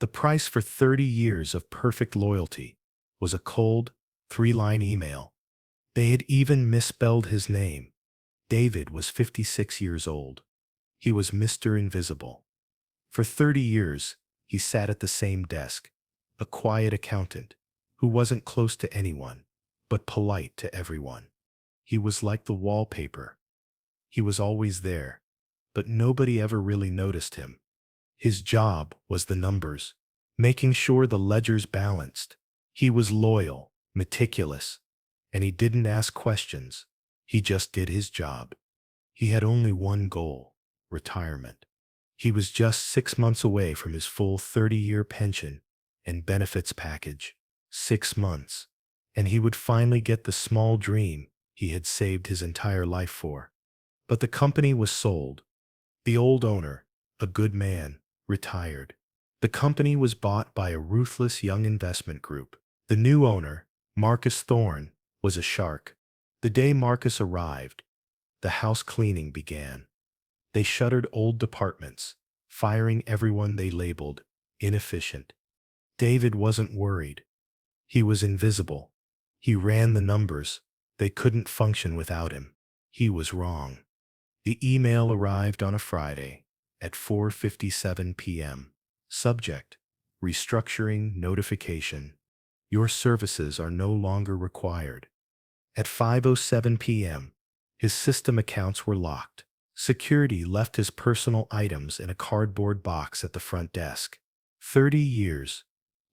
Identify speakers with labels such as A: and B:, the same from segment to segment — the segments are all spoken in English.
A: The price for 30 years of perfect loyalty was a cold, three-line email. They had even misspelled his name. David was 56 years old. He was Mr. Invisible. For 30 years, he sat at the same desk, a quiet accountant who wasn't close to anyone, but polite to everyone. He was like the wallpaper. He was always there, but nobody ever really noticed him. His job was the numbers, making sure the ledgers balanced. He was loyal, meticulous, and he didn't ask questions. He just did his job. He had only one goal: retirement. He was just 6 months away from his full 30-year pension and benefits package. 6 months, and he would finally get the small dream he had saved his entire life for. But the company was sold. The old owner, a good man, retired. The company was bought by a ruthless young investment group. The new owner, Marcus Thorne, was a shark. The day Marcus arrived, the house cleaning began. They shuttered old departments, firing everyone they labeled inefficient. David wasn't worried. He was invisible. He ran the numbers. They couldn't function without him. He was wrong. The email arrived on a Friday at 4:57 p.m. Subject: Restructuring notification. Your services are no longer required. At 5:07 p.m., his system accounts were locked. Security left his personal items in a cardboard box at the front desk. 30 years,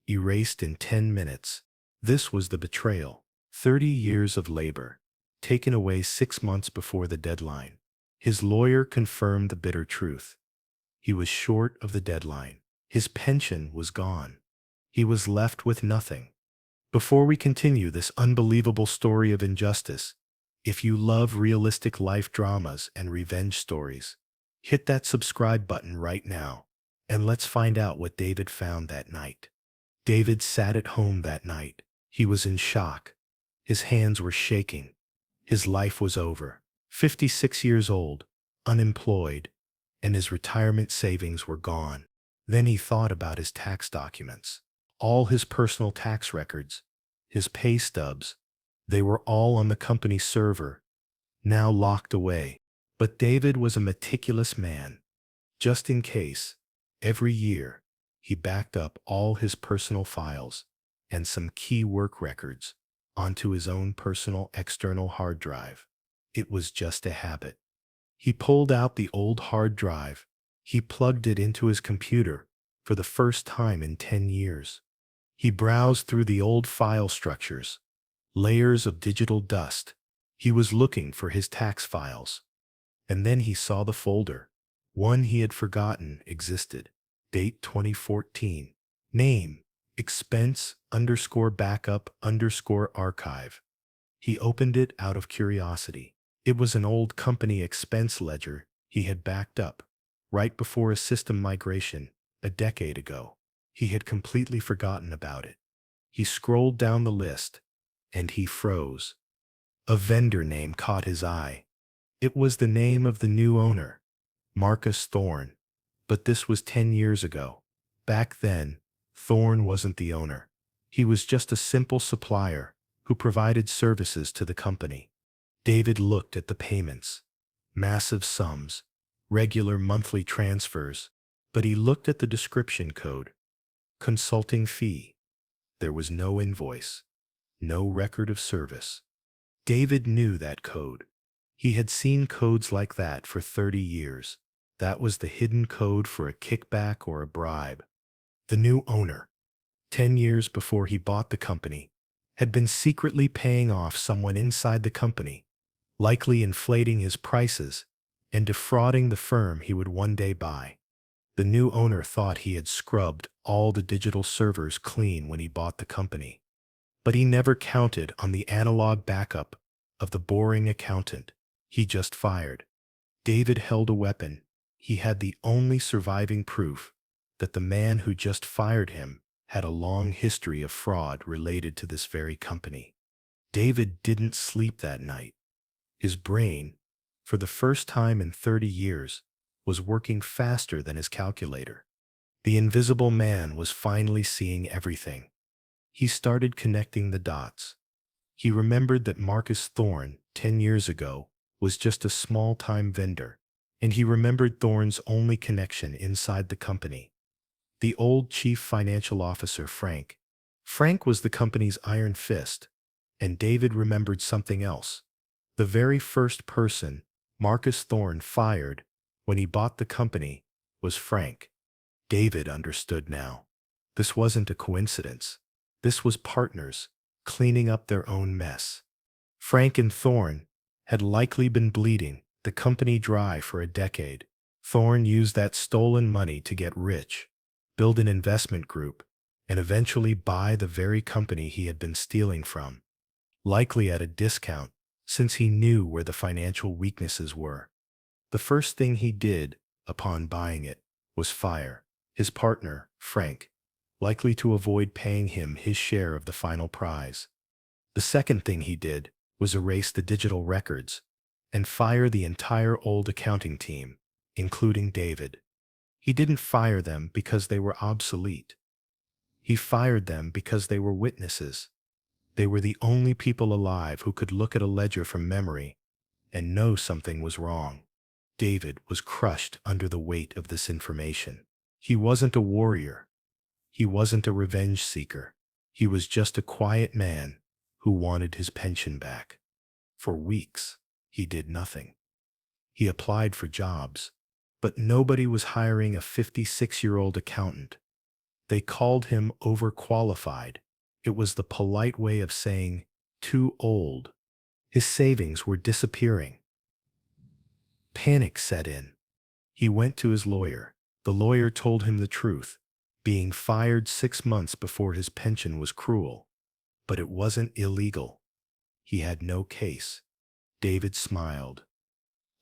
A: erased in 10 minutes. This was the betrayal. 30 years of labor, taken away 6 months before the deadline. His lawyer confirmed the bitter truth. He was short of the deadline. His pension was gone. He was left with nothing. Before we continue this unbelievable story of injustice, if you love realistic life dramas and revenge stories, hit that subscribe button right now, and let's find out what David found that night. David sat at home that night. He was in shock. His hands were shaking. His life was over. 56 years old, unemployed, and his retirement savings were gone. Then he thought about his tax documents. All his personal tax records, his pay stubs, they were all on the company server, now locked away. But David was a meticulous man. Just in case, every year, he backed up all his personal files and some key work records onto his own personal external hard drive. It was just a habit. He pulled out the old hard drive. He plugged it into his computer for the first time in 10 years. He browsed through the old file structures, layers of digital dust. He was looking for his tax files. And then he saw the folder. One he had forgotten existed. Date 2014. Name: expense_backup_archive. He opened it out of curiosity. It was an old company expense ledger he had backed up right before a system migration a decade ago. He had completely forgotten about it. He scrolled down the list, and he froze. A vendor name caught his eye. It was the name of the new owner, Marcus Thorne. But this was 10 years ago. Back then, Thorne wasn't the owner. He was just a simple supplier who provided services to the company. David looked at the payments. Massive sums, regular monthly transfers. But he looked at the description code. Consulting fee. There was no invoice, no record of service. David knew that code. He had seen codes like that for 30 years. That was the hidden code for a kickback or a bribe. The new owner, 10 years before he bought the company, had been secretly paying off someone inside the company, likely inflating his prices and defrauding the firm he would one day buy. The new owner thought he had scrubbed all the digital servers clean when he bought the company. But he never counted on the analog backup of the boring accountant he just fired. David held a weapon. He had the only surviving proof that the man who just fired him had a long history of fraud related to this very company. David didn't sleep that night. His brain, for the first time in 30 years, was working faster than his calculator. The invisible man was finally seeing everything. He started connecting the dots. He remembered that Marcus Thorne, 10 years ago, was just a small-time vendor, and he remembered Thorne's only connection inside the company. The old chief financial officer, Frank. Frank was the company's iron fist, and David remembered something else. The very first person Marcus Thorne fired when he bought the company was Frank. David understood now. This wasn't a coincidence. This was partners cleaning up their own mess. Frank and Thorne had likely been bleeding the company dry for a decade. Thorne used that stolen money to get rich, build an investment group, and eventually buy the very company he had been stealing from, likely at a discount, since he knew where the financial weaknesses were. The first thing he did upon buying it was fire his partner, Frank, likely to avoid paying him his share of the final prize. The second thing he did was erase the digital records and fire the entire old accounting team, including David. He didn't fire them because they were obsolete. He fired them because they were witnesses. They were the only people alive who could look at a ledger from memory and know something was wrong. David was crushed under the weight of this information. He wasn't a warrior. He wasn't a revenge seeker. He was just a quiet man who wanted his pension back. For weeks, he did nothing. He applied for jobs, but nobody was hiring a 56-year-old accountant. They called him overqualified. It was the polite way of saying too old. His savings were disappearing. Panic set in. He went to his lawyer. The lawyer told him the truth. Being fired 6 months before his pension was cruel, but it wasn't illegal. He had no case. David smiled.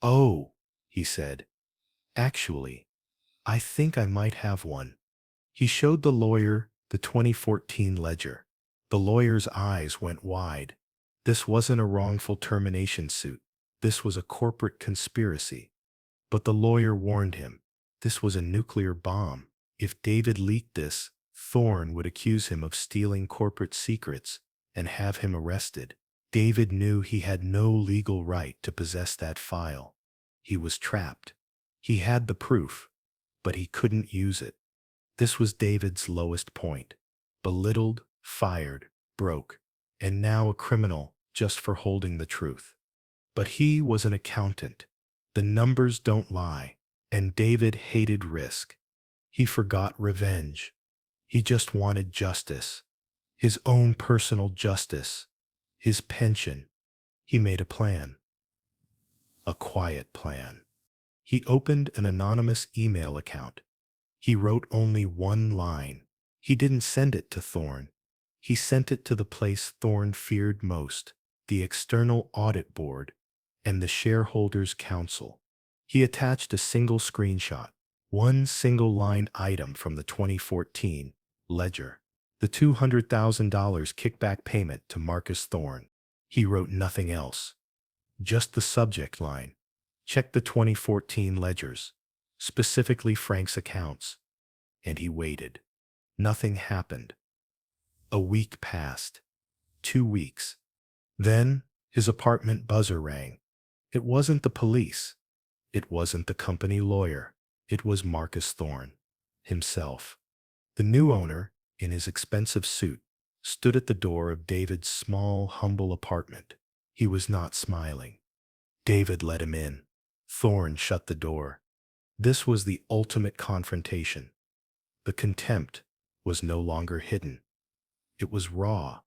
A: "Oh," he said. "Actually, I think I might have one." He showed the lawyer the 2014 ledger. The lawyer's eyes went wide. This wasn't a wrongful termination suit. This was a corporate conspiracy. But the lawyer warned him. This was a nuclear bomb. If David leaked this, Thorne would accuse him of stealing corporate secrets and have him arrested. David knew he had no legal right to possess that file. He was trapped. He had the proof, but he couldn't use it. This was David's lowest point. Belittled, fired, broke, and now a criminal just for holding the truth. But he was an accountant. The numbers don't lie, and David hated risk. He forgot revenge. He just wanted justice. His own personal justice. His pension. He made a plan. A quiet plan. He opened an anonymous email account. He wrote only one line. He didn't send it to Thorne. He sent it to the place Thorne feared most, the External Audit Board and the Shareholders' Council. He attached a single screenshot, one single line item from the 2014 ledger, the $200,000 kickback payment to Marcus Thorne. He wrote nothing else. Just the subject line. Check the 2014 ledgers, specifically Frank's accounts. And he waited. Nothing happened. A week passed. 2 weeks. Then his apartment buzzer rang. It wasn't the police. It wasn't the company lawyer. It was Marcus Thorne himself. The new owner, in his expensive suit, stood at the door of David's small, humble apartment. He was not smiling. David let him in. Thorne shut the door. This was the ultimate confrontation. The contempt was no longer hidden. It was raw.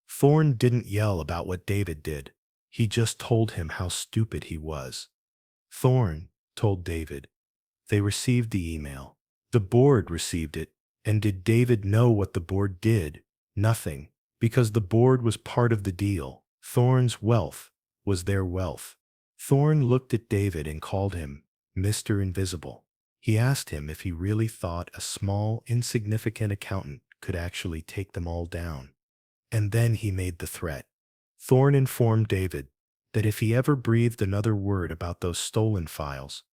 A: Thorne didn't yell about what David did. He just told him how stupid he was. Thorne told David. They received the email. The board received it. And did David know what the board did? Nothing, because the board was part of the deal. Thorne's wealth was their wealth. Thorne looked at David and called him Mr. Invisible. He asked him if he really thought a small, insignificant accountant could actually take them all down. And then he made the threat. Thorne informed David that if he ever breathed another word about those stolen files,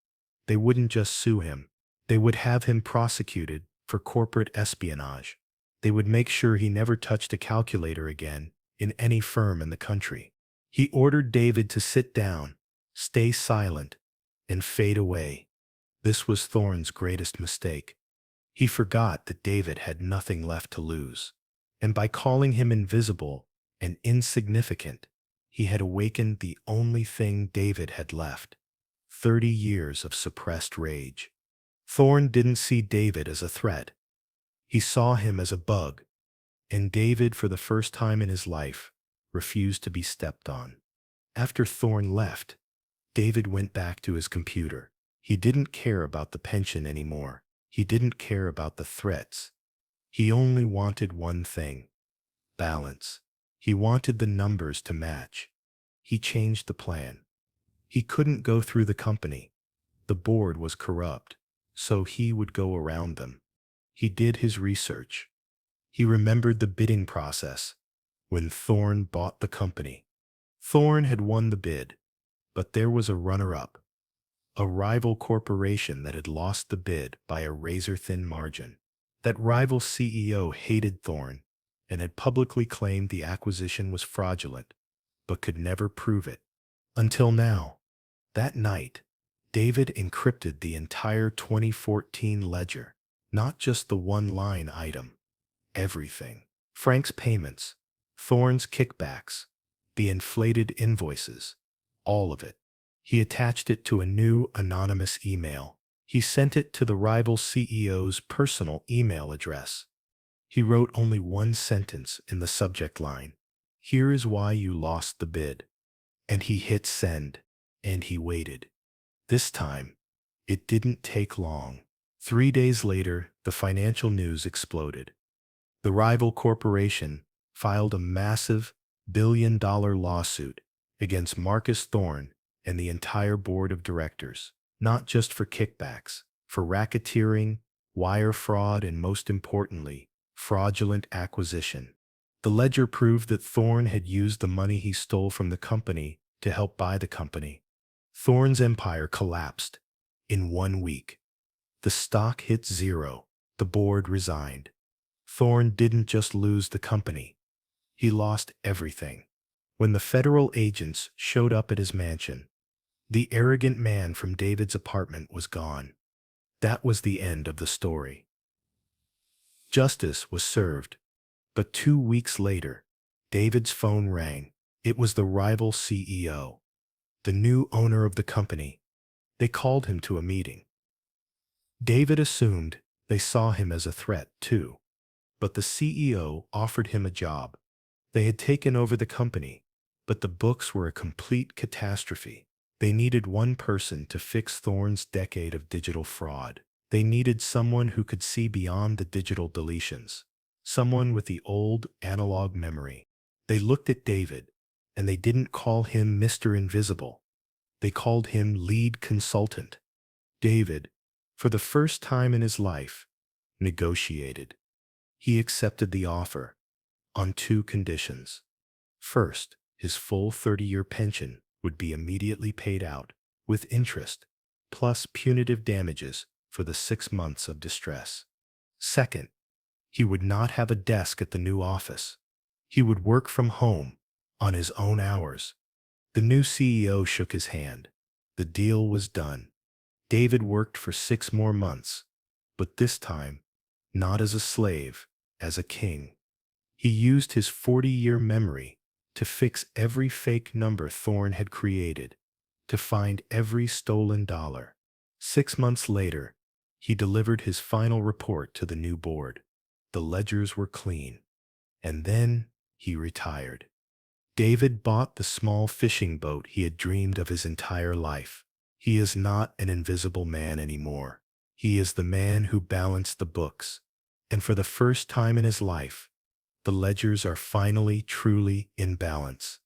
A: they wouldn't just sue him. They would have him prosecuted for corporate espionage. They would make sure he never touched a calculator again in any firm in the country. He ordered David to sit down, stay silent, and fade away. This was Thorne's greatest mistake. He forgot that David had nothing left to lose. And by calling him invisible and insignificant, he had awakened the only thing David had left: 30 years of suppressed rage. Thorne didn't see David as a threat. He saw him as a bug, and David, for the first time in his life, refused to be stepped on. After Thorne left, David went back to his computer. He didn't care about the pension anymore. He didn't care about the threats. He only wanted one thing: balance. He wanted the numbers to match. He changed the plan. He couldn't go through the company. The board was corrupt, so he would go around them. He did his research. He remembered the bidding process when Thorne bought the company. Thorne had won the bid, but there was a runner-up, a rival corporation that had lost the bid by a razor-thin margin. That rival CEO hated Thorne and had publicly claimed the acquisition was fraudulent, but could never prove it. Until now. That night, David encrypted the entire 2014 ledger, not just the one-line item. Everything. Frank's payments, Thorne's kickbacks, the inflated invoices, all of it. He attached it to a new anonymous email. He sent it to the rival CEO's personal email address. He wrote only one sentence in the subject line: "Here is why you lost the bid." And he hit send, and he waited. This time, it didn't take long. 3 days later, the financial news exploded. The rival corporation filed a massive billion-dollar lawsuit against Marcus Thorne and the entire board of directors, not just for kickbacks, for racketeering, wire fraud, and most importantly, fraudulent acquisition. The ledger proved that Thorne had used the money he stole from the company to help buy the company. Thorne's empire collapsed in 1 week. The stock hit zero. The board resigned. Thorne didn't just lose the company. He lost everything. When the federal agents showed up at his mansion, the arrogant man from David's apartment was gone. That was the end of the story. Justice was served, but 2 weeks later, David's phone rang. It was the rival CEO, the new owner of the company. They called him to a meeting. David assumed they saw him as a threat, too. But the CEO offered him a job. They had taken over the company, but the books were a complete catastrophe. They needed one person to fix Thorne's decade of digital fraud. They needed someone who could see beyond the digital deletions, someone with the old analog memory. They looked at David, and they didn't call him Mr. Invisible. They called him lead consultant. David, for the first time in his life, negotiated. He accepted the offer on 2 conditions. First, his full 30-year pension would be immediately paid out, with interest, plus punitive damages for the 6 months of distress. Second, he would not have a desk at the new office. He would work from home, on his own hours. The new CEO shook his hand. The deal was done. David worked for 6 more months, but this time, not as a slave, as a king. He used his 40-year memory to fix every fake number Thorne had created, to find every stolen dollar. 6 months later, he delivered his final report to the new board. The ledgers were clean. And then he retired. David bought the small fishing boat he had dreamed of his entire life. He is not an invisible man anymore. He is the man who balanced the books. And for the first time in his life, the ledgers are finally truly in balance.